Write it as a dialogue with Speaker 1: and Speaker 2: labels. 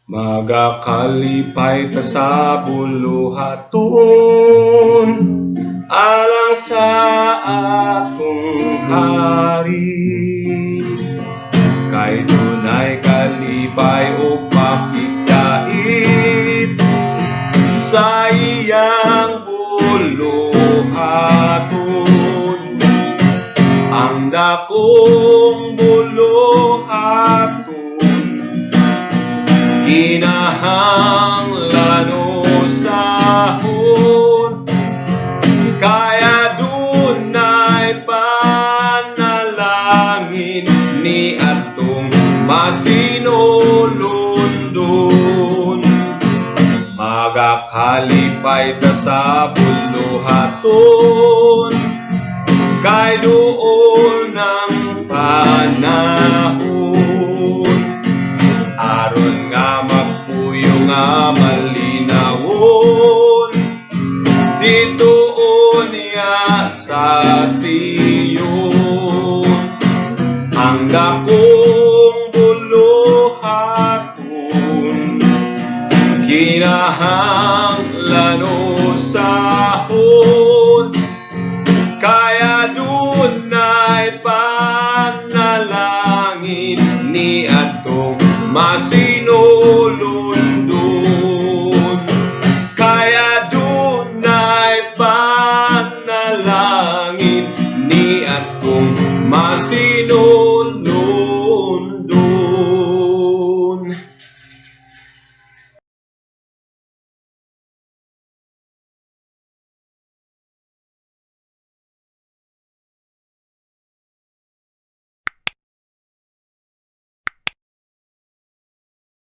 Speaker 1: Magakalipay ta sa buluhaton alang sa atong hari, kay dunay kalipay o pakigait sa iyang buluhaton. Ang dakong buluhaton kinahanglan usahon, kaya dunay panalangin ni atong masinulundon. Magakalipay ta sa buluhaton, kay duol ng panahon, aron nga magpuyo nga malinawon ditoon niya sa Siyon. Ang dakong buluhaton kinahanglan usahon, kaya dunay panalangin ni atong masinulundon.